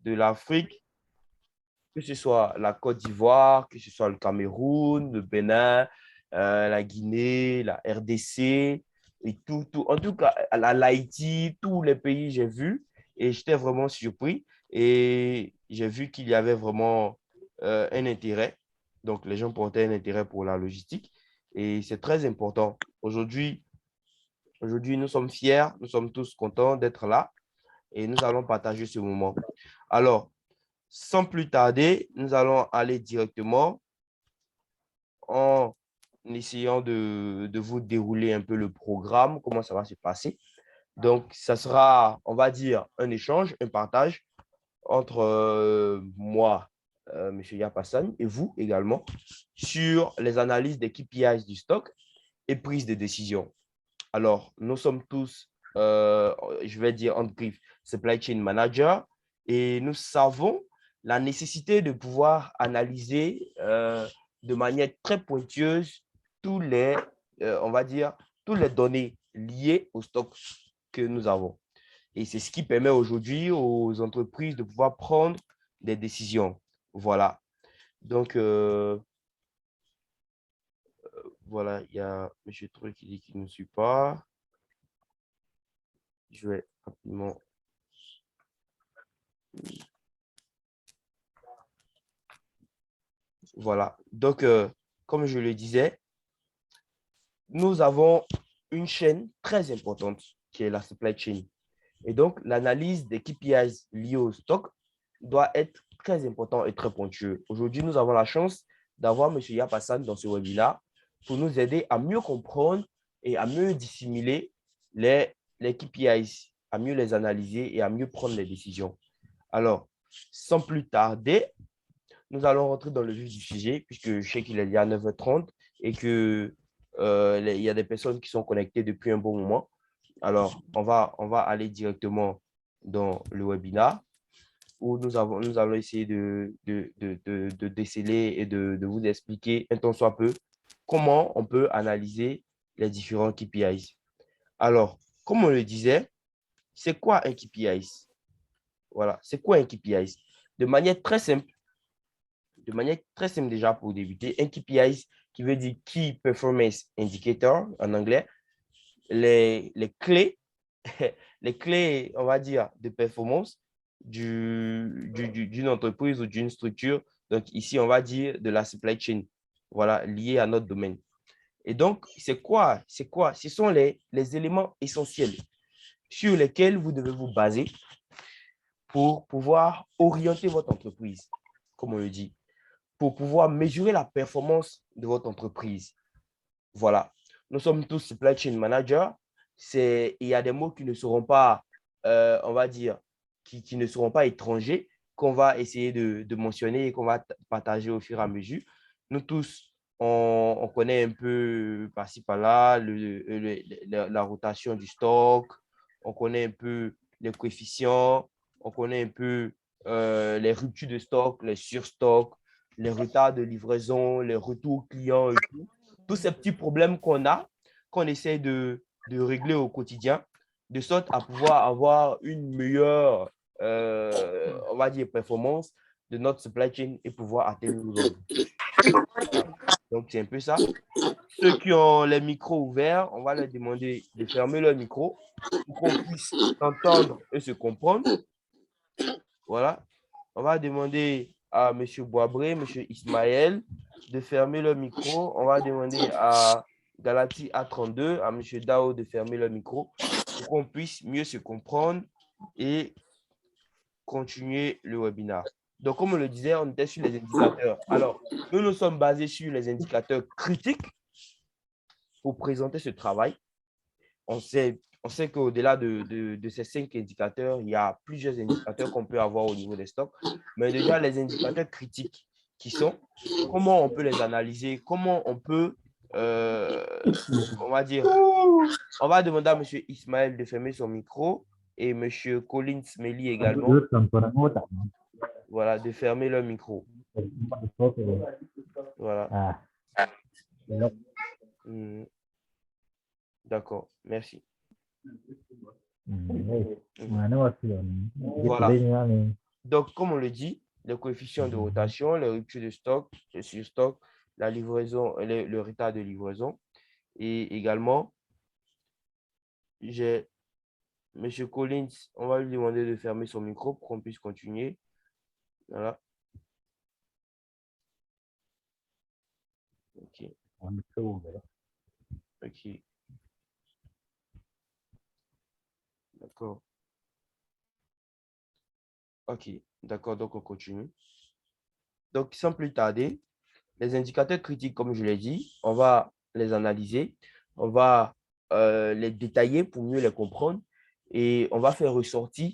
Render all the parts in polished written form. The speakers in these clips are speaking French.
de l'Afrique, que ce soit la Côte d'Ivoire, que ce soit le Cameroun, le Bénin, la Guinée, la RDC, et tout. En tout cas, l'Haïti, tous les pays, j'ai vu et j'étais vraiment surpris. Et j'ai vu qu'il y avait vraiment un intérêt. Donc, les gens portaient un intérêt pour la logistique et c'est très important. Aujourd'hui, nous sommes fiers, nous sommes tous contents d'être là et nous allons partager ce moment. Alors, sans plus tarder, nous allons aller directement en essayant de vous dérouler un peu le programme, comment ça va se passer. Donc, ça sera, on va dire, un échange, un partage entre moi, M. Yapassan, et vous également, sur les analyses des KPIs du stock et prise de décision. Alors, nous sommes tous, je vais dire en brief, supply chain manager et nous savons la nécessité de pouvoir analyser de manière très pointueuse tous les, on va dire, toutes les données liées au stock que nous avons. Et c'est ce qui permet aujourd'hui aux entreprises de pouvoir prendre des décisions. Voilà. Donc, voilà, il y a M. Truc qui dit qu'il ne suit pas. Je vais rapidement. Voilà. Donc, comme je le disais, nous avons une chaîne très importante qui est la supply chain. Et donc, l'analyse des KPIs liés au stock doit être très important et très pointueux. Aujourd'hui, nous avons la chance d'avoir M. Yapassan dans ce webinaire pour nous aider à mieux comprendre et à mieux dissimuler les KPIs, à mieux les analyser et à mieux prendre les décisions. Alors, sans plus tarder, nous allons rentrer dans le vif du sujet, puisque je sais qu'il est déjà 9h30 et qu'il y a des personnes qui sont connectées depuis un bon moment. Alors, on va aller directement dans le webinaire où nous allons essayer de déceler et de vous expliquer un tant soit peu comment on peut analyser les différents KPIs. Alors, comme on le disait, c'est quoi un KPIs? Voilà, c'est quoi un KPIs? De manière très simple, déjà pour débuter, un KPIs qui veut dire Key Performance Indicator en anglais, les clés, les clés, on va dire, de performance d'une entreprise ou d'une structure. Donc ici, on va dire de la supply chain, voilà, liée à notre domaine. Et donc, c'est quoi? Ce sont les éléments essentiels sur lesquels vous devez vous baser pour pouvoir orienter votre entreprise, comme on le dit, pour pouvoir mesurer la performance de votre entreprise. Voilà. Nous sommes tous supply chain managers. Il y a des mots qui ne seront pas, on va dire, qui ne seront pas étrangers, qu'on va essayer de mentionner et qu'on va partager au fur et à mesure. Nous tous, on connaît un peu par-ci, par-là, la rotation du stock, on connaît un peu les coefficients, on connaît un peu les ruptures de stock, les surstocks, les retards de livraison, les retours clients et tout. Tous ces petits problèmes qu'on a, qu'on essaie de régler au quotidien, de sorte à pouvoir avoir une meilleure, on va dire, performance de notre supply chain et pouvoir atteindre nos objectifs. Voilà. Donc, c'est un peu ça. Ceux qui ont les micros ouverts, on va leur demander de fermer leur micro pour qu'on puisse s'entendre et se comprendre. Voilà. On va demander à M. Boabré, M. Ismaël de fermer leur micro. On va demander à Galati A32, à M. Dao de fermer leur micro pour qu'on puisse mieux se comprendre et continuer le webinaire. Donc, comme on le disait, on était sur les indicateurs. Alors, nous sommes basés sur les indicateurs critiques pour présenter ce travail. On sait qu'au-delà de ces 5 indicateurs, il y a plusieurs indicateurs qu'on peut avoir au niveau des stocks. Mais déjà, les indicateurs critiques qui sont, comment on peut les analyser, comment on peut, on va dire, on va demander à M. Ismaël de fermer son micro et M. Collins Meli également, voilà, de fermer leur micro. Voilà. D'accord, merci. Voilà. Donc, comme on le dit, les coefficients de rotation, les ruptures de stock, le surstock, la livraison, le retard de livraison. Et également, j'ai M. Collins, on va lui demander de fermer son micro pour qu'on puisse continuer. Voilà. OK. OK. D'accord. OK. D'accord, donc on continue. Donc, sans plus tarder, les indicateurs critiques, comme je l'ai dit, on va les analyser, on va les détailler pour mieux les comprendre et on va faire ressortir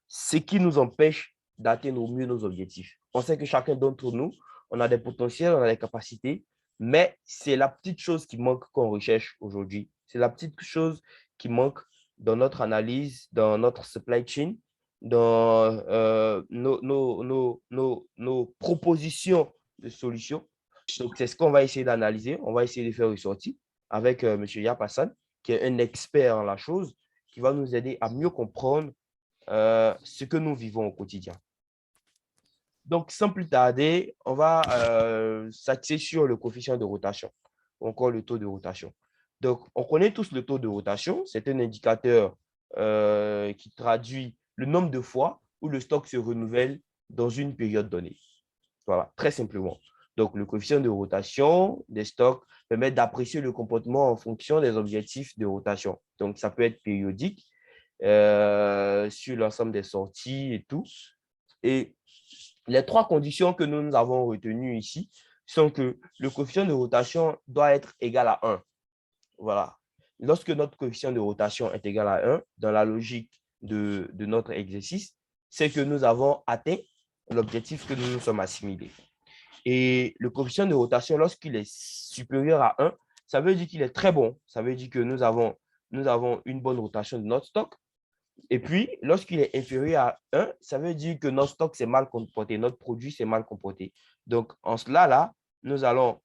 ce qui nous empêche d'atteindre au mieux nos objectifs. On sait que chacun d'entre nous, on a des potentiels, on a des capacités, mais c'est la petite chose qui manque qu'on recherche aujourd'hui. C'est la petite chose qui manque dans notre analyse, dans notre supply chain, dans nos propositions de solutions. Donc, c'est ce qu'on va essayer d'analyser. On va essayer de faire ressortir avec M. Yap Hassan, qui est un expert en la chose, qui va nous aider à mieux comprendre ce que nous vivons au quotidien. Donc, sans plus tarder, on va s'axer sur le coefficient de rotation, ou encore le taux de rotation. Donc, on connaît tous le taux de rotation. C'est un indicateur qui traduit le nombre de fois où le stock se renouvelle dans une période donnée. Voilà, très simplement. Donc, le coefficient de rotation des stocks permet d'apprécier le comportement en fonction des objectifs de rotation. Donc, ça peut être périodique sur l'ensemble des sorties et tout. Et les trois conditions que nous avons retenues ici sont que le coefficient de rotation doit être égal à 1. Voilà. Lorsque notre coefficient de rotation est égal à 1, dans la logique de notre exercice, c'est que nous avons atteint l'objectif que nous nous sommes assimilés. Et le coefficient de rotation, lorsqu'il est supérieur à 1, ça veut dire qu'il est très bon. Ça veut dire que nous avons une bonne rotation de notre stock. Et puis, lorsqu'il est inférieur à 1, ça veut dire que notre stock s'est mal comporté, notre produit s'est mal comporté. Donc, en cela, là, nous allons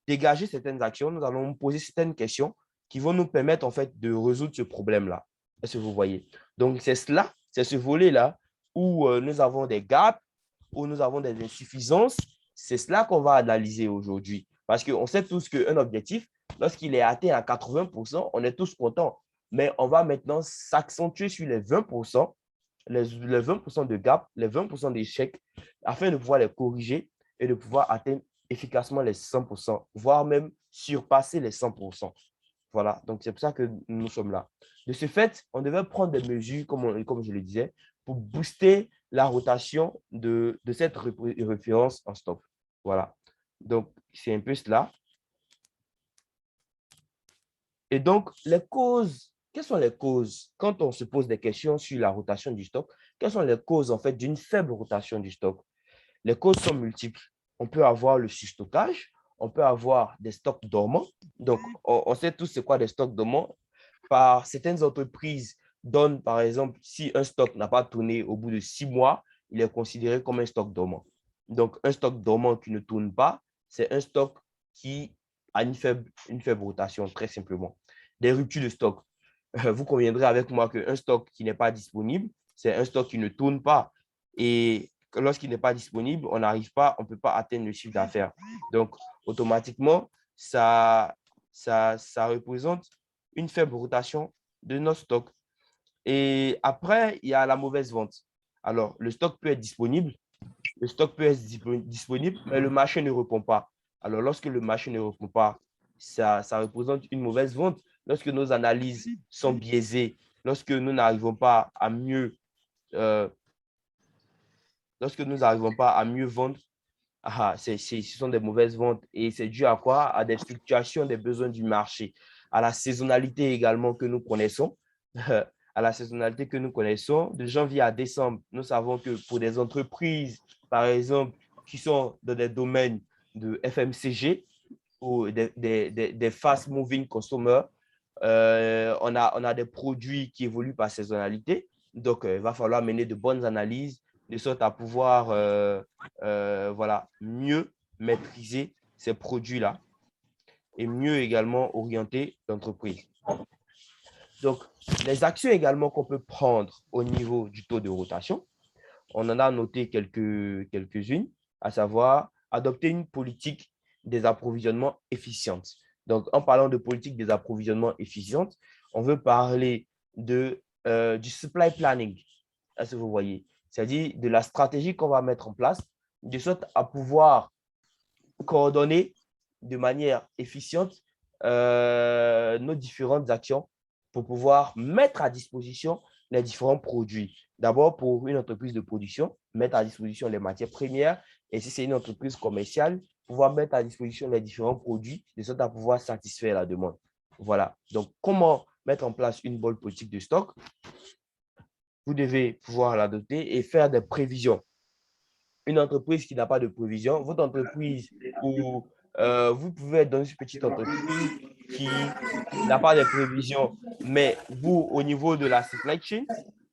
dégager certaines actions, nous allons poser certaines questions qui vont nous permettre, en fait, de résoudre ce problème-là. Est-ce que vous voyez? Donc, c'est cela, c'est ce volet-là où nous avons des gaps, où nous avons des insuffisances. C'est cela qu'on va analyser aujourd'hui. Parce qu'on sait tous qu'un objectif, lorsqu'il est atteint à 80%, on est tous contents. Mais on va maintenant s'accentuer sur les 20%, les 20% de gap, les 20% d'échecs, afin de pouvoir les corriger et de pouvoir atteindre efficacement les 100%, voire même surpasser les 100%. Voilà, donc c'est pour ça que nous sommes là. De ce fait, on devait prendre des mesures, comme je le disais, pour booster la rotation de cette référence en stock. Voilà, donc c'est un peu cela. Et donc, les causes, quelles sont les causes quand on se pose des questions sur la rotation du stock? Quelles sont les causes en fait d'une faible rotation du stock? Les causes sont multiples. On peut avoir le surstockage, on peut avoir des stocks dormants. Donc, on sait tous c'est quoi des stocks dormants. Par certaines entreprises donnent, par exemple, si un stock n'a pas tourné au bout de 6 mois, il est considéré comme un stock dormant. Donc, un stock dormant qui ne tourne pas, c'est un stock qui a une faible rotation, très simplement. Des ruptures de stock. Vous conviendrez avec moi qu'un stock qui n'est pas disponible, c'est un stock qui ne tourne pas. Et lorsqu'il n'est pas disponible, on n'arrive pas, on ne peut pas atteindre le chiffre d'affaires. Donc, automatiquement, ça représente une faible rotation de notre stock. Et après, il y a la mauvaise vente. Alors, le stock peut être disponible, mais le marché ne répond pas. Alors, lorsque le marché ne répond pas, ça représente une mauvaise vente. Lorsque nos analyses sont biaisées, lorsque nous n'arrivons pas à mieux, euh, vendre, ce sont des mauvaises ventes. Et c'est dû à quoi? À des fluctuations des besoins du marché, à la saisonnalité également que nous connaissons. À la saisonnalité que nous connaissons, de janvier à décembre, nous savons que pour des entreprises, par exemple, qui sont dans des domaines de FMCG ou des fast-moving consomers, on a des produits qui évoluent par saisonnalité. Donc, il va falloir mener de bonnes analyses de sorte à pouvoir voilà, mieux maîtriser ces produits-là et mieux également orienter l'entreprise. Donc, les actions également qu'on peut prendre au niveau du taux de rotation, On en a noté quelques-unes, à savoir adopter une politique des approvisionnements efficiente. Donc, en parlant de politique des approvisionnements efficiente, on veut parler du supply planning. Est-ce que vous voyez? C'est-à-dire de la stratégie qu'on va mettre en place de sorte à pouvoir coordonner de manière efficiente nos différentes actions pour pouvoir mettre à disposition les différents produits. D'abord, pour une entreprise de production, mettre à disposition les matières premières. Et si c'est une entreprise commerciale, pouvoir mettre à disposition les différents produits de sorte à pouvoir satisfaire la demande. Voilà. Donc, comment mettre en place une bonne politique de stock? Vous devez pouvoir l'adopter et faire des prévisions. Une entreprise qui n'a pas de prévision, votre entreprise ou vous pouvez être dans une petite entreprise qui n'a pas de prévision, mais vous, au niveau de la supply chain,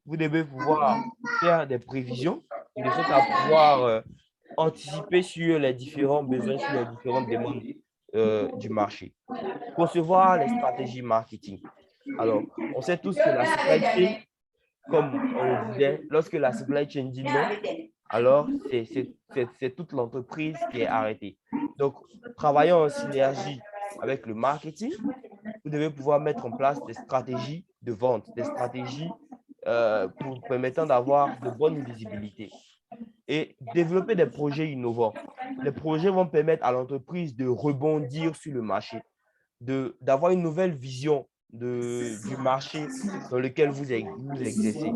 vous devez pouvoir faire des prévisions de sorte à pouvoir anticiper sur les différents besoins, sur les différentes demandes du marché. Concevoir les stratégies marketing. Alors, on sait tous que la supply chain, comme on le disait, lorsque la supply chain dit non, alors c'est toute l'entreprise qui est arrêtée. Donc, travaillons en synergie avec le marketing. Vous devez pouvoir mettre en place des stratégies de vente, des stratégies permettant d'avoir de bonnes visibilités et développer des projets innovants. Les projets vont permettre à l'entreprise de rebondir sur le marché, d'avoir une nouvelle vision du marché dans lequel vous exercez.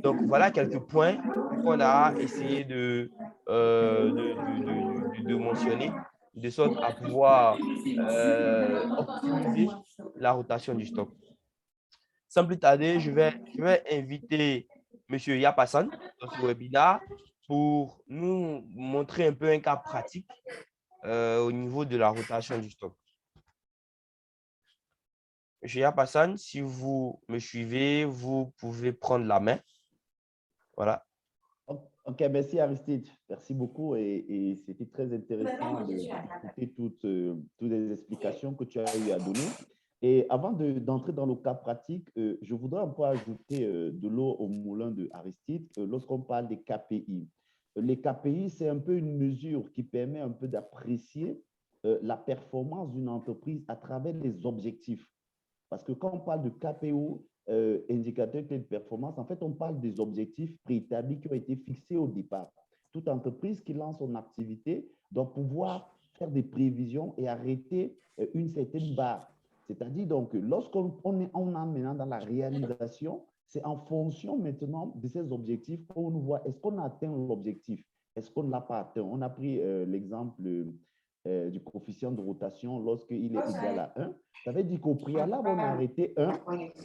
Donc, voilà quelques points qu'on a essayé de mentionner, de sorte à pouvoir optimiser la rotation du stock. Sans plus tarder, je vais inviter M. Yapassan dans ce webinaire pour nous montrer un peu un cas pratique au niveau de la rotation du stock. M. Yapassan, si vous me suivez, vous pouvez prendre la main. Voilà. Ok, merci Aristide. Merci beaucoup et c'était très intéressant d'écouter toutes les explications que tu as eu à donner. Et avant d'entrer dans le cas pratique, je voudrais un peu ajouter de l'eau au moulin de Aristide lorsqu'on parle des KPI. Les KPI, c'est un peu une mesure qui permet un peu d'apprécier la performance d'une entreprise à travers les objectifs. Parce que quand on parle de KPO, indicateur clé de performance, en fait, on parle des objectifs préétablis qui ont été fixés au départ. Toute entreprise qui lance son activité doit pouvoir faire des prévisions et arrêter une certaine barre. C'est-à-dire, donc, lorsqu'on entre maintenant dans la réalisation, c'est en fonction maintenant de ces objectifs qu'on voit, est-ce qu'on a atteint l'objectif? Est-ce qu'on ne l'a pas atteint? On a pris l'exemple du coefficient de rotation lorsqu'il est égal à 1. Ça veut dire qu'au préalable, on a arrêté 1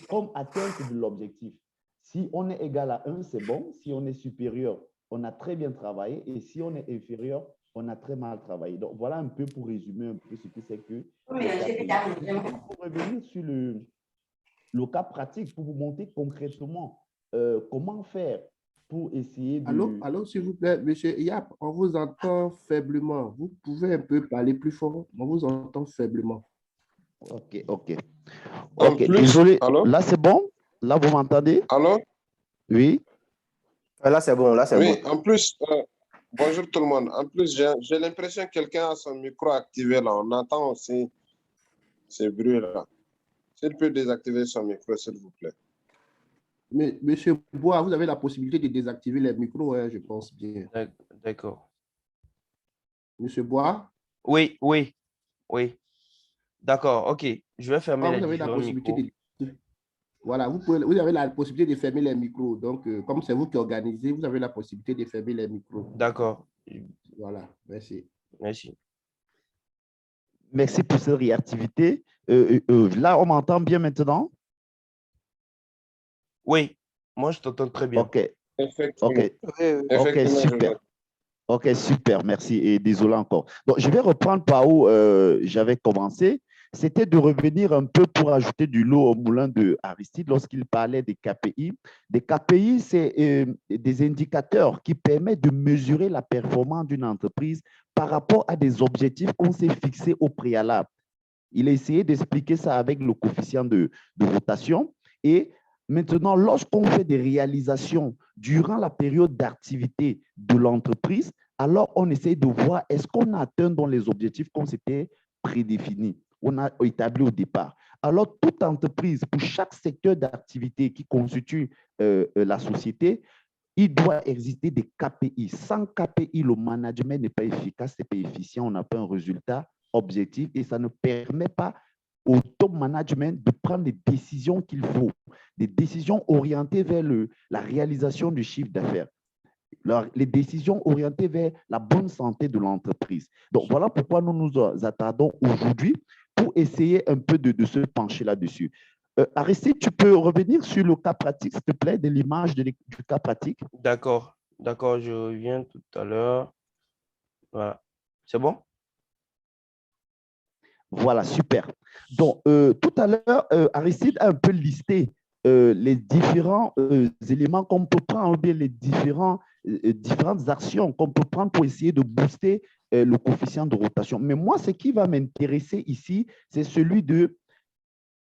comme atteinte de l'objectif. Si on est égal à 1, c'est bon. Si on est supérieur, on a très bien travaillé. Et si on est inférieur, on a très mal travaillé. Donc, voilà un peu pour résumer un peu ce que c'est que... Pour revenir sur le cas pratique, pour vous montrer concrètement comment faire pour essayer de... Allô, s'il vous plaît, monsieur Yap, on vous entend faiblement. Vous pouvez un peu parler plus fort. On vous entend faiblement. Ok. Plus, désolé. allô? Là, c'est bon? Là, vous m'entendez? Allô? Oui. Là, c'est bon. Oui, en plus, bonjour tout le monde. En plus, j'ai l'impression que quelqu'un a son micro activé là. On entend aussi ces bruits-là. S'il peut désactiver son micro, s'il vous plaît. Mais, monsieur Bois, vous avez la possibilité de désactiver les micros, hein, je pense bien. D'accord. Monsieur Bois? Oui. D'accord, ok. Je vais fermer les vous avez la différents possibilité micros. Voilà, vous avez la possibilité de fermer les micros. Donc, comme c'est vous qui organisez, vous avez la possibilité de fermer les micros. D'accord. Voilà, merci. Merci. Merci pour cette réactivité. Là, on m'entend bien maintenant? Oui, moi, je t'entends très bien. Ok. Effectivement. Ok, super. Ok, super, merci et désolé encore. Donc, je vais reprendre par où j'avais commencé. C'était de revenir un peu pour ajouter du lot au moulin de Aristide lorsqu'il parlait des KPI. Des KPI, c'est des indicateurs qui permettent de mesurer la performance d'une entreprise par rapport à des objectifs qu'on s'est fixés au préalable. Il a essayé d'expliquer ça avec le coefficient de rotation et Maintenant, lorsqu'on fait des réalisations durant la période d'activité de l'entreprise, alors on essaie de voir est-ce qu'on a atteint dans les objectifs qu'on s'était prédéfinis, on a établi au départ. Alors, toute entreprise, pour chaque secteur d'activité qui constitue la société, il doit exister des KPI. Sans KPI, le management n'est pas efficace, n'est pas efficient, on n'a pas un résultat objectif et ça ne permet pas au top management de prendre les décisions qu'il faut, des décisions orientées vers la réalisation du chiffre d'affaires, les décisions orientées vers la bonne santé de l'entreprise. Donc, voilà pourquoi nous nous attardons aujourd'hui pour essayer un peu de se pencher là-dessus. Aristide, tu peux revenir sur le cas pratique, s'il te plaît, de l'image du cas pratique? D'accord, d'accord, je reviens tout à l'heure. Voilà. C'est bon? Voilà, super. Donc, tout à l'heure, Aristide a un peu listé les différents éléments qu'on peut prendre, ou bien les différentes actions qu'on peut prendre pour essayer de booster le coefficient de rotation. Mais moi, ce qui va m'intéresser ici, c'est celui de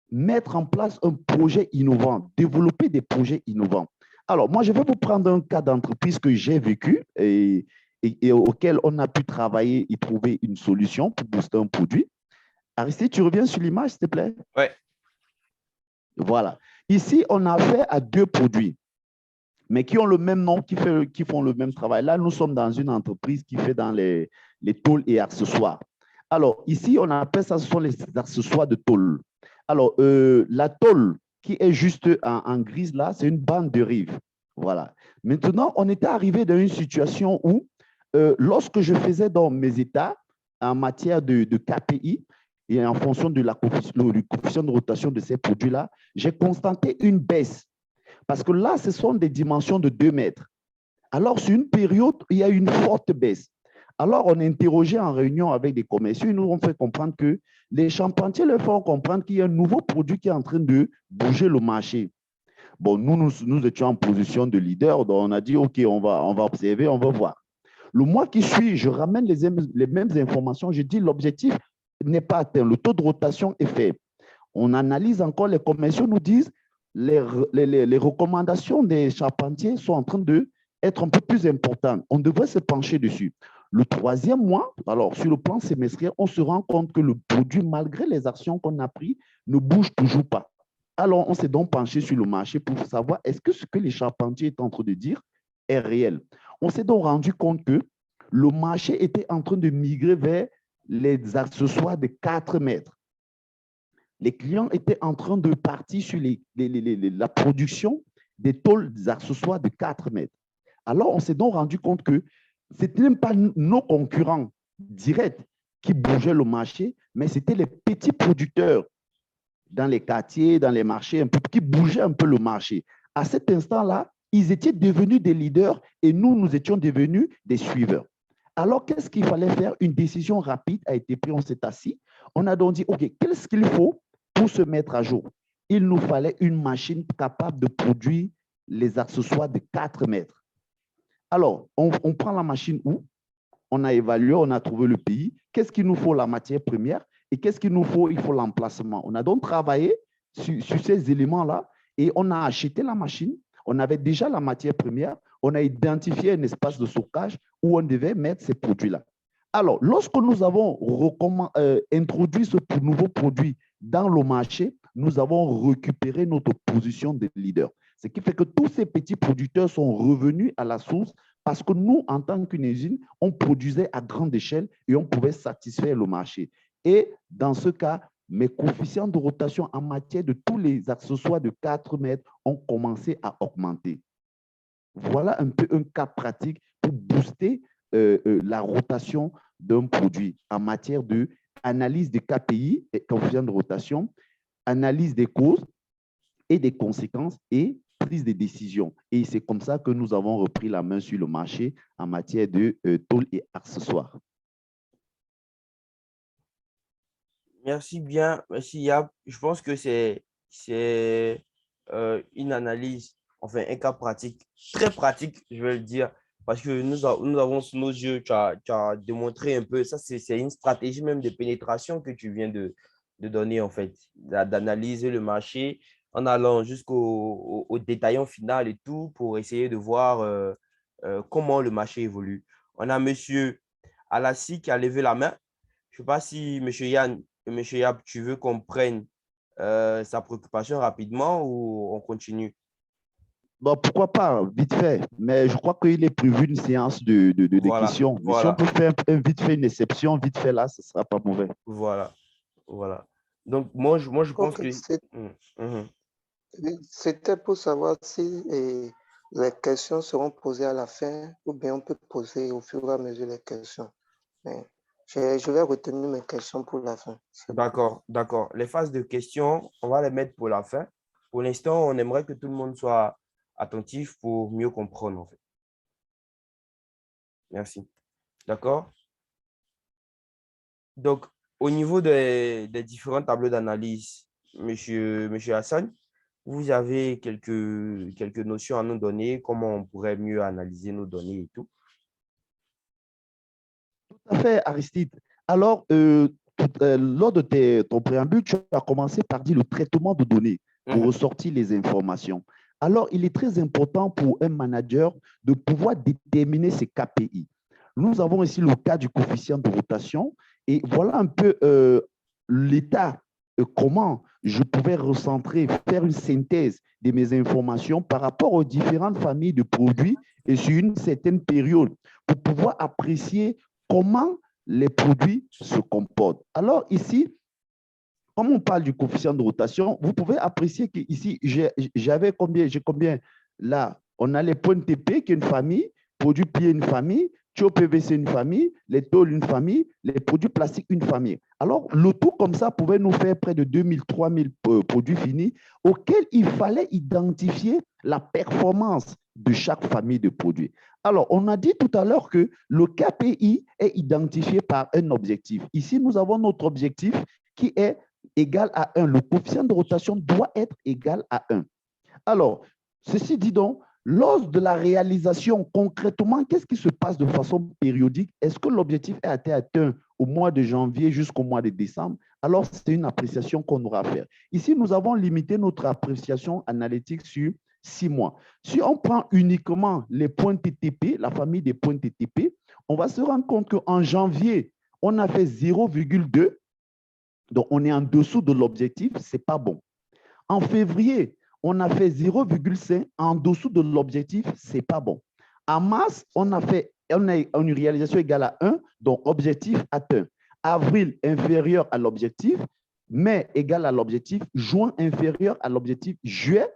mettre en place un projet innovant, développer des projets innovants. Alors, moi, je vais vous prendre un cas d'entreprise que j'ai vécu et auquel on a pu travailler et trouver une solution pour booster un produit. Aristide, tu reviens sur l'image, s'il te plaît? Oui. Voilà. Ici, on a affaire à deux produits, mais qui ont le même nom, qui font le même travail. Là, nous sommes dans une entreprise qui fait dans les tôles et accessoires. Alors, ici, on appelle ça, ce sont les accessoires de tôle. Alors, la tôle qui est juste en grise là, c'est une bande de rive. Voilà. Maintenant, on était arrivé dans une situation où, lorsque je faisais dans mes états en matière de KPI, et en fonction du coefficient de rotation de ces produits-là, j'ai constaté une baisse. Parce que là, ce sont des dimensions de 2 mètres. Alors, sur une période, il y a une forte baisse. Alors, on a interrogé en réunion avec des commerciaux, ils nous ont fait comprendre que les charpentiers leur font comprendre qu'il y a un nouveau produit qui est en train de bouger le marché. Bon, nous étions en position de leader, donc on a dit, OK, on va observer, on va voir. Le mois qui suit, je ramène les mêmes informations, je dis l'objectif n'est pas atteint, le taux de rotation est faible. On analyse encore, les commerciaux nous disent les recommandations des charpentiers sont en train d'être un peu plus importantes. On devrait se pencher dessus. Le troisième mois, alors sur le plan semestriel, on se rend compte que le produit, malgré les actions qu'on a prises, ne bouge toujours pas. Alors, on s'est donc penché sur le marché pour savoir est-ce que ce que les charpentiers étaient en train de dire est réel. On s'est donc rendu compte que le marché était en train de migrer vers les accessoires de 4 mètres. Les clients étaient en train de partir sur la production des tôles des accessoires de 4 mètres. Alors, on s'est donc rendu compte que ce n'était même pas nos concurrents directs qui bougeaient le marché, mais c'était les petits producteurs dans les quartiers, dans les marchés, un peu, qui bougeaient un peu le marché. À cet instant-là, ils étaient devenus des leaders et nous étions devenus des suiveurs. Alors, qu'est-ce qu'il fallait faire? Une décision rapide a été prise, on s'est assis. On a donc dit, OK, qu'est-ce qu'il faut pour se mettre à jour? Il nous fallait une machine capable de produire les accessoires de 4 mètres. Alors, on prend la machine où? On a évalué, on a trouvé le pays. Qu'est-ce qu'il nous faut? La matière première. Et qu'est-ce qu'il nous faut? Il faut l'emplacement. On a donc travaillé sur ces éléments-là et on a acheté la machine. On avait déjà la matière première. On a identifié un espace de stockage où on devait mettre ces produits-là. Alors, lorsque nous avons introduit ce nouveau produit dans le marché, nous avons récupéré notre position de leader. Ce qui fait que tous ces petits producteurs sont revenus à la source parce que nous, en tant qu'une usine, on produisait à grande échelle et on pouvait satisfaire le marché. Et dans ce cas, mes coefficients de rotation en matière de tous les accessoires de 4 mètres ont commencé à augmenter. Voilà un peu un cas pratique pour booster la rotation d'un produit en matière d'analyse des KPI, coefficients de rotation, analyse des causes et des conséquences et prise de décision. Et c'est comme ça que nous avons repris la main sur le marché en matière de tôles et accessoires. Merci bien, merci Yab. Je pense que c'est une analyse, enfin un cas pratique, très pratique, je vais le dire, parce que nous avons sous nos yeux, tu as démontré un peu, ça c'est une stratégie même de pénétration que tu viens de donner en fait, d'analyser le marché en allant jusqu'au détaillant final et tout pour essayer de voir comment le marché évolue. On a monsieur Alassi qui a levé la main. Je ne sais pas si monsieur Yann et monsieur Yab, tu veux qu'on prenne sa préoccupation rapidement ou on continue? Bon, pourquoi pas, vite fait. Mais je crois qu'il est prévu une séance de Voilà, questions. Mais si on voilà, peut faire vite fait une exception, vite fait là, ce ne sera pas mauvais. voilà, voilà. Donc, moi, je pense Ok, que… Mhm. c'était pour savoir si les questions seront posées à la fin ou bien on peut poser au fur et à mesure les questions. Mais je vais retenir mes questions pour la fin. C'est bon. D'accord, d'accord. Les phases de questions, on va les mettre pour la fin. Pour l'instant, on aimerait que tout le monde soit attentif pour mieux comprendre, en fait. Merci. D'accord? Donc, au niveau des différents tableaux d'analyse, monsieur Hassan, vous avez quelques notions à nous donner, comment on pourrait mieux analyser nos données et tout. Tout à fait, Aristide. Alors, lors de ton préambule, tu as commencé par dire le traitement de données pour Mhm, ressortir les informations. Alors, il est très important pour un manager de pouvoir déterminer ses KPI. Nous avons ici le cas du coefficient de rotation et voilà un peu l'état, comment je pouvais recentrer, faire une synthèse de mes informations par rapport aux différentes familles de produits et sur une certaine période pour pouvoir apprécier comment les produits se comportent. Alors ici, comme on parle du coefficient de rotation, vous pouvez apprécier qu'ici, j'ai combien là, on a les points TP qui est une famille, produits pliés une famille, tuyaux PVC une famille, les tôles une famille, les produits plastiques une famille. Alors, le tout comme ça pouvait nous faire près de 2000, 3000 produits finis auxquels il fallait identifier la performance de chaque famille de produits. Alors, on a dit tout à l'heure que le KPI est identifié par un objectif. Ici, nous avons notre objectif qui est égal à 1. Le coefficient de rotation doit être égal à 1. Alors, ceci dit donc, lors de la réalisation, concrètement, qu'est-ce qui se passe de façon périodique? Est-ce que l'objectif est atteint au mois de janvier jusqu'au mois de décembre? Alors, c'est une appréciation qu'on aura à faire. Ici, nous avons limité notre appréciation analytique sur 6 mois. Si on prend uniquement les points TTP, la famille des points TTP, on va se rendre compte qu'en janvier, on a fait 0,2. Donc, on est en dessous de l'objectif, ce n'est pas bon. En février, on a fait 0,5 en dessous de l'objectif, ce n'est pas bon. En mars, on a une réalisation égale à 1, donc objectif atteint. Avril, inférieur à l'objectif. Mai, égal à l'objectif. Juin, inférieur à l'objectif. Juillet,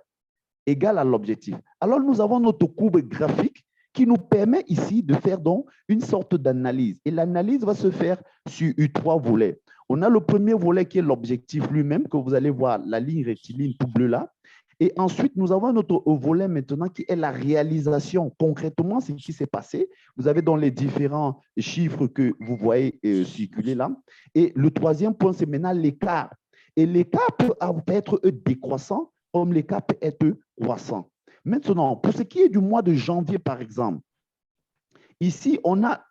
égal à l'objectif. Alors, nous avons notre courbe graphique qui nous permet ici de faire donc une sorte d'analyse. Et l'analyse va se faire sur 3 volets. On a le premier volet qui est l'objectif lui-même, que vous allez voir, la ligne rectiligne tout bleu là. Et ensuite, nous avons notre volet maintenant qui est la réalisation. Concrètement, ce qui s'est passé. Vous avez dans les différents chiffres que vous voyez circuler là. Et le troisième point, c'est maintenant l'écart. Et l'écart peut être décroissant comme l'écart peut être croissant. Maintenant, pour ce qui est du mois de janvier, par exemple, ici, on a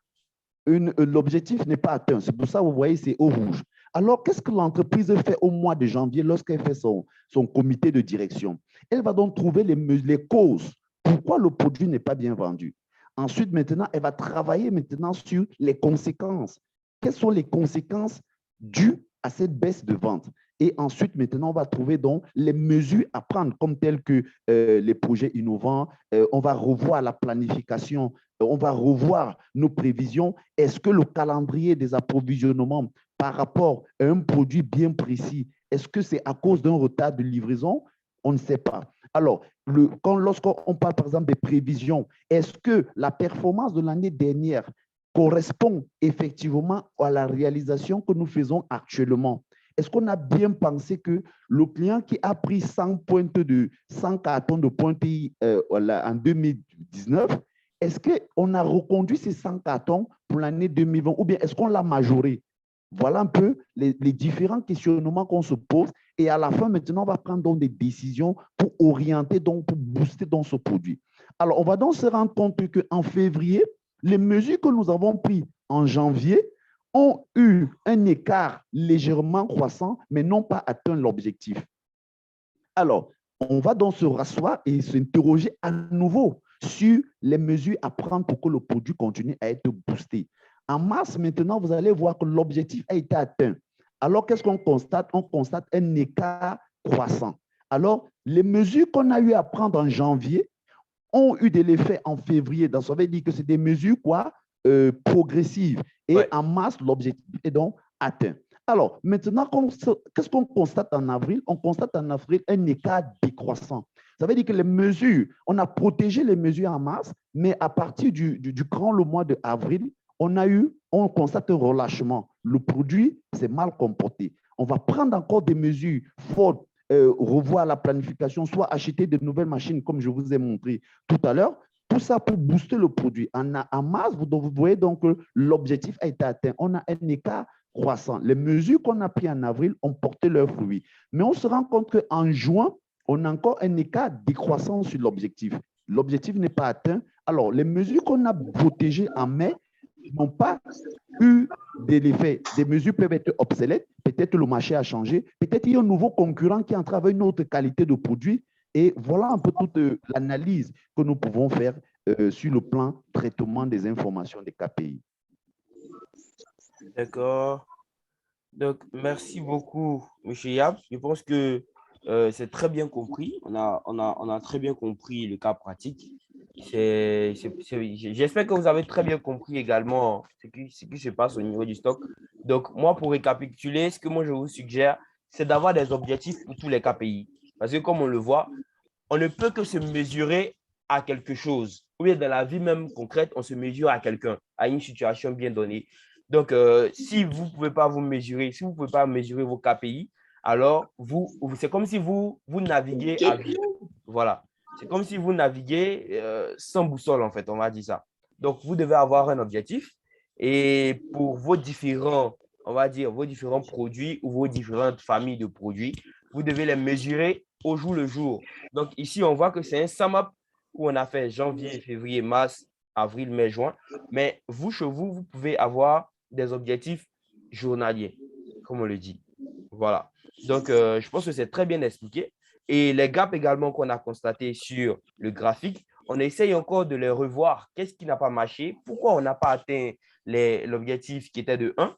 l'objectif n'est pas atteint. C'est pour ça que vous voyez, c'est au rouge. Alors, qu'est-ce que l'entreprise fait au mois de janvier lorsqu'elle fait son comité de direction? Elle va donc trouver les causes. Pourquoi le produit n'est pas bien vendu? Ensuite, maintenant, elle va travailler maintenant sur les conséquences. Quelles sont les conséquences dues à cette baisse de vente? Et ensuite, maintenant, on va trouver donc les mesures à prendre, comme telles que les projets innovants. On va revoir la planification, on va revoir nos prévisions. Est-ce que le calendrier des approvisionnements par rapport à un produit bien précis, est-ce que c'est à cause d'un retard de livraison? On ne sait pas. Alors, lorsqu'on parle par exemple des prévisions, est-ce que la performance de l'année dernière correspond effectivement à la réalisation que nous faisons actuellement? Est-ce qu'on a bien pensé que le client qui a pris 100 cartons de pointe en 2019, est-ce qu'on a reconduit ces 100 cartons pour l'année 2020 ou bien est-ce qu'on l'a majoré? Voilà un peu les différents questionnements qu'on se pose. Et à la fin, maintenant, on va prendre donc des décisions pour orienter, donc pour booster dans ce produit. Alors, on va donc se rendre compte qu'en février, les mesures que nous avons prises en janvier ont eu un écart légèrement croissant, mais n'ont pas atteint l'objectif. Alors, on va donc se rasseoir et s'interroger à nouveau sur les mesures à prendre pour que le produit continue à être boosté. En mars, maintenant, vous allez voir que l'objectif a été atteint. Alors, qu'est-ce qu'on constate? On constate un écart croissant. Alors, les mesures qu'on a eu à prendre en janvier ont eu de l'effet en février. Donc, ça veut dire que c'est des mesures progressives. Et Ouais. en mars, l'objectif est donc atteint. Alors, maintenant, qu'est-ce qu'on constate en avril? On constate en avril un écart décroissant. Ça veut dire que les mesures, on a protégé les mesures en mars, mais à partir du le mois d'avril, on constate un relâchement. Le produit s'est mal comporté. On va prendre encore des mesures fortes, revoir la planification, soit acheter de nouvelles machines, comme je vous ai montré tout à l'heure. Tout ça pour booster le produit. En mars, vous voyez donc que l'objectif a été atteint. On a un écart croissant. Les mesures qu'on a prises en avril ont porté leurs fruits. Mais on se rend compte qu'en juin, on a encore un écart décroissant sur l'objectif. L'objectif n'est pas atteint. Alors, les mesures qu'on a protégées en mai n'ont pas eu de l'effet. Des mesures peuvent être obsolètes. Peut-être le marché a changé. Peut-être il y a un nouveau concurrent qui entre avec une autre qualité de produit. Et voilà un peu toute l'analyse que nous pouvons faire sur le plan traitement des informations des KPI. D'accord. Donc, merci beaucoup, M. Yap. Je pense que c'est très bien compris. On a très bien compris le cas pratique. J'espère que vous avez très bien compris également ce qui se passe au niveau du stock. Donc, moi, pour récapituler, ce que moi, je vous suggère, c'est d'avoir des objectifs pour tous les KPI. Parce que comme on le voit, on ne peut que se mesurer à quelque chose. Ou bien dans la vie même concrète, on se mesure à quelqu'un, à une situation bien donnée. Donc, si vous ne pouvez pas vous mesurer, si vous ne pouvez pas mesurer vos KPI, alors c'est comme si vous naviguez à vide. Voilà. C'est comme si vous naviguez sans boussole, en fait, on va dire ça. Donc, vous devez avoir un objectif. Et pour vos différents, on va dire, vos différents produits ou vos différentes familles de produits, vous devez les mesurer au jour le jour. Donc, ici, on voit que c'est un sum up où on a fait janvier, février, mars, avril, mai, juin. Mais vous, chez vous, vous pouvez avoir des objectifs journaliers, comme on le dit. Voilà. Donc, je pense que c'est très bien expliqué. Et les gaps également qu'on a constatés sur le graphique, on essaye encore de les revoir. Qu'est-ce qui n'a pas marché? Pourquoi on n'a pas atteint l'objectif qui était de 1?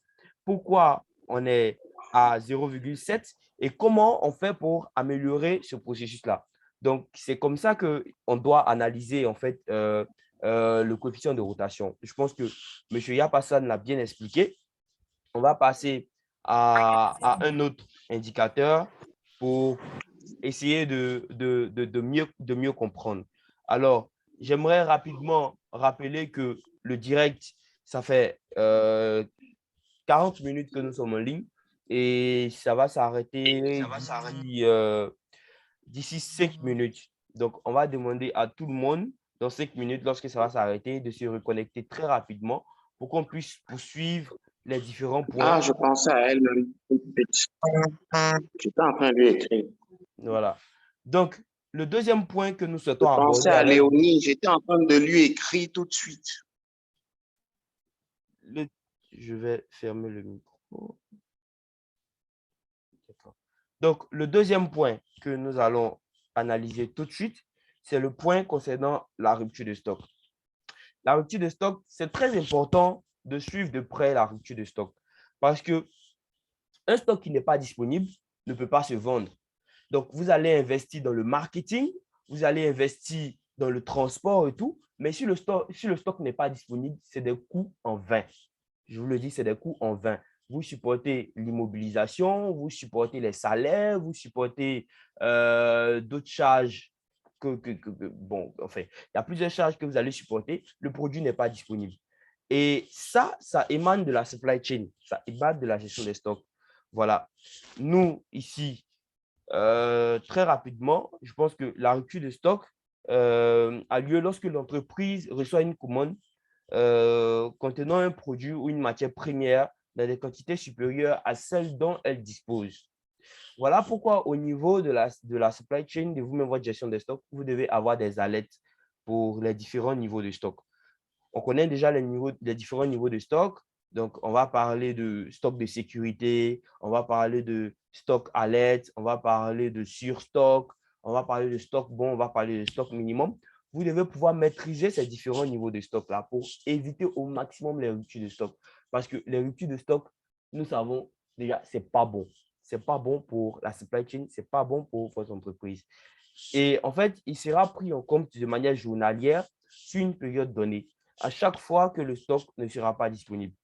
Pourquoi on est à 0,7? Et comment on fait pour améliorer ce processus-là? Donc, c'est comme ça qu'on doit analyser en fait le coefficient de rotation. Je pense que M. Yapassan l'a bien expliqué. On va passer à un autre indicateur pour essayer de mieux comprendre. Alors, j'aimerais rapidement rappeler que le direct, ça fait 40 minutes que nous sommes en ligne et ça va s'arrêter d'ici 5 minutes. Donc, on va demander à tout le monde dans 5 minutes, lorsque ça va s'arrêter, de se reconnecter très rapidement pour qu'on puisse poursuivre les différents points. Ah, je pensais à elle, j'étais en train de lui écrire. Voilà. Donc, le deuxième point que nous Je souhaitons pensais aborder à avec Léonie, j'étais en train de lui écrire tout de suite. je vais fermer le micro. Donc, le deuxième point que nous allons analyser tout de suite, c'est le point concernant la rupture de stock. La rupture de stock, c'est très important de suivre de près la rupture de stock parce que un stock qui n'est pas disponible ne peut pas se vendre. Donc, vous allez investir dans le marketing, vous allez investir dans le transport et tout, mais si le stock n'est pas disponible, c'est des coûts en vain. Je vous le dis, c'est des coûts en vain. Vous supportez l'immobilisation, vous supportez les salaires, vous supportez d'autres charges bon, enfin, il y a plusieurs charges que vous allez supporter. Le produit n'est pas disponible. Et ça émane de la supply chain, ça émane de la gestion des stocks. Voilà. Nous, ici, très rapidement, je pense que la rupture de stock a lieu lorsque l'entreprise reçoit une commande contenant un produit ou une matière première dans des quantités supérieures à celles dont elle dispose. Voilà pourquoi au niveau de la supply chain, de vous-même votre gestion des stocks, vous devez avoir des alertes pour les différents niveaux de stock. On connaît déjà les différents niveaux de stock. Donc, on va parler de stock de sécurité, on va parler de stock alerte, on va parler de surstock, on va parler de stock bon, on va parler de stock minimum. Vous devez pouvoir maîtriser ces différents niveaux de stock-là pour éviter au maximum les ruptures de stock. Parce que les ruptures de stock, nous savons déjà, ce n'est pas bon. Ce n'est pas bon pour la supply chain, ce n'est pas bon pour votre entreprise. Et en fait, il sera pris en compte de manière journalière sur une période donnée, à chaque fois que le stock ne sera pas disponible.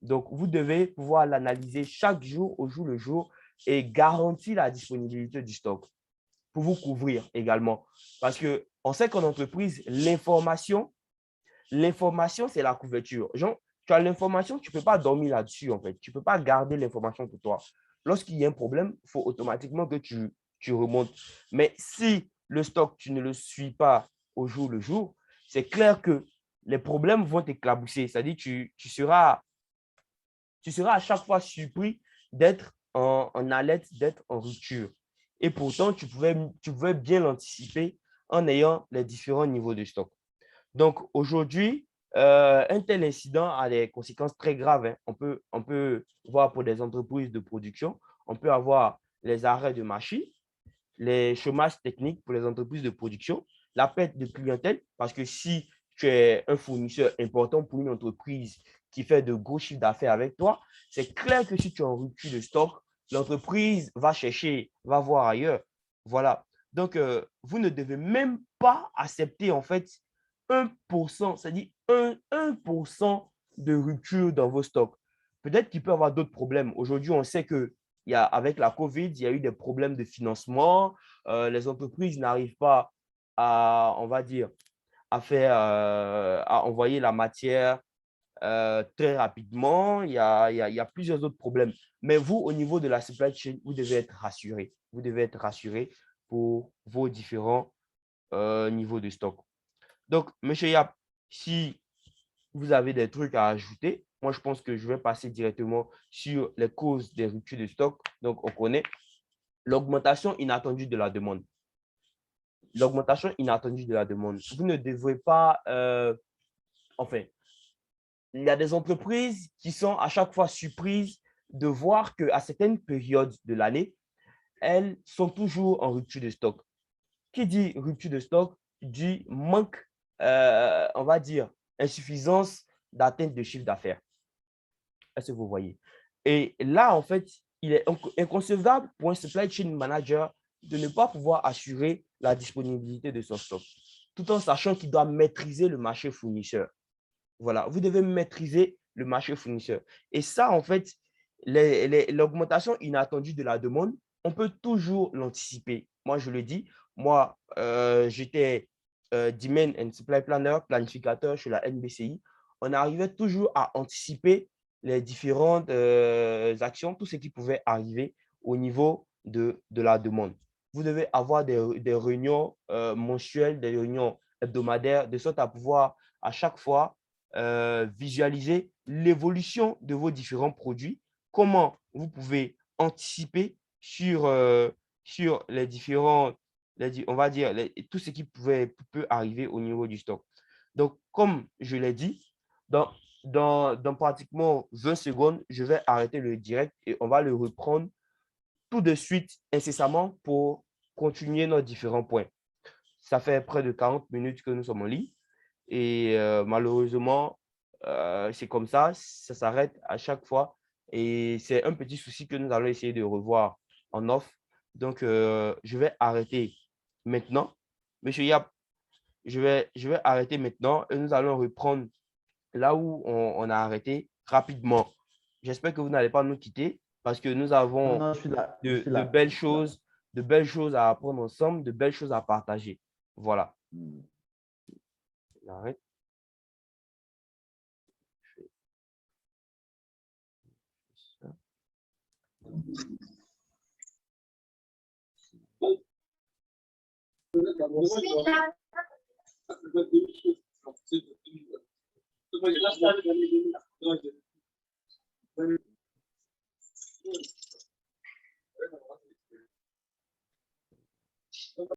Donc, vous devez pouvoir l'analyser chaque jour, au jour le jour, et garantir la disponibilité du stock pour vous couvrir également. Parce qu'on sait qu'en entreprise, l'information, c'est la couverture. Genre, tu as l'information, tu ne peux pas dormir là-dessus, en fait. Tu ne peux pas garder l'information pour toi. Lorsqu'il y a un problème, il faut automatiquement que tu remontes. Mais si le stock, tu ne le suis pas au jour le jour, c'est clair que les problèmes vont t'éclabousser. C'est-à-dire que tu seras à chaque fois surpris d'être en alerte, d'être en rupture. Et pourtant, tu pouvais bien l'anticiper en ayant les différents niveaux de stock. Donc, aujourd'hui, un tel incident a des conséquences très graves, hein. On peut voir pour des entreprises de production, on peut avoir les arrêts de machines, les chômages techniques pour les entreprises de production, la perte de clientèle, parce que si tu es un fournisseur important pour une entreprise qui fait de gros chiffres d'affaires avec toi, c'est clair que si tu es en rupture de stock, l'entreprise va chercher, va voir ailleurs. Voilà. Donc, vous ne devez même pas accepter en fait 1%, c'est-à-dire 1% de rupture dans vos stocks. Peut-être qu'il peut y avoir d'autres problèmes. Aujourd'hui, on sait que avec la COVID, il y a eu des problèmes de financement. Les entreprises n'arrivent pas à, on va dire, à envoyer la matière très rapidement. Il y a plusieurs autres problèmes. Mais vous, au niveau de la supply chain, vous devez être rassuré. Vous devez être rassuré pour vos différents niveaux de stock. Donc, M. Yap, si vous avez des trucs à ajouter, moi, je pense que je vais passer directement sur les causes des ruptures de stock. Donc, on connaît l'augmentation inattendue de la demande. L'augmentation inattendue de la demande. Vous ne devez pas, enfin, il y a des entreprises qui sont à chaque fois surprises de voir qu'à certaines périodes de l'année, elles sont toujours en rupture de stock. Qui dit rupture de stock dit manque, on va dire, insuffisance d'atteinte de chiffre d'affaires. Est-ce que vous voyez? Et là, en fait, il est inconcevable pour un supply chain manager de ne pas pouvoir assurer la disponibilité de son stock, tout en sachant qu'il doit maîtriser le marché fournisseur. Voilà, vous devez maîtriser le marché fournisseur. Et ça, en fait, l'augmentation inattendue de la demande, on peut toujours l'anticiper. Moi, je le dis, moi, j'étais Demand and Supply Planner, planificateur chez la NBCI. On arrivait toujours à anticiper les différentes actions, tout ce qui pouvait arriver au niveau de la demande. Vous devez avoir des réunions mensuelles, des réunions hebdomadaires, de sorte à pouvoir à chaque fois visualiser l'évolution de vos différents produits, comment vous pouvez anticiper sur les différents, on va dire, tout ce qui peut arriver au niveau du stock. Donc, comme je l'ai dit, dans pratiquement 20 secondes, je vais arrêter le direct et on va le reprendre tout de suite, incessamment, pour continuer nos différents points. Ça fait près de 40 minutes que nous sommes en ligne. Et malheureusement, c'est comme ça s'arrête à chaque fois. Et c'est un petit souci que nous allons essayer de revoir en off. Donc, je vais arrêter maintenant. Monsieur Yap, je vais arrêter maintenant et nous allons reprendre là où on a arrêté rapidement. J'espère que vous n'allez pas nous quitter parce que nous avons Non, je suis là. de belles choses à apprendre ensemble, de belles choses à partager. Voilà. J'arrête.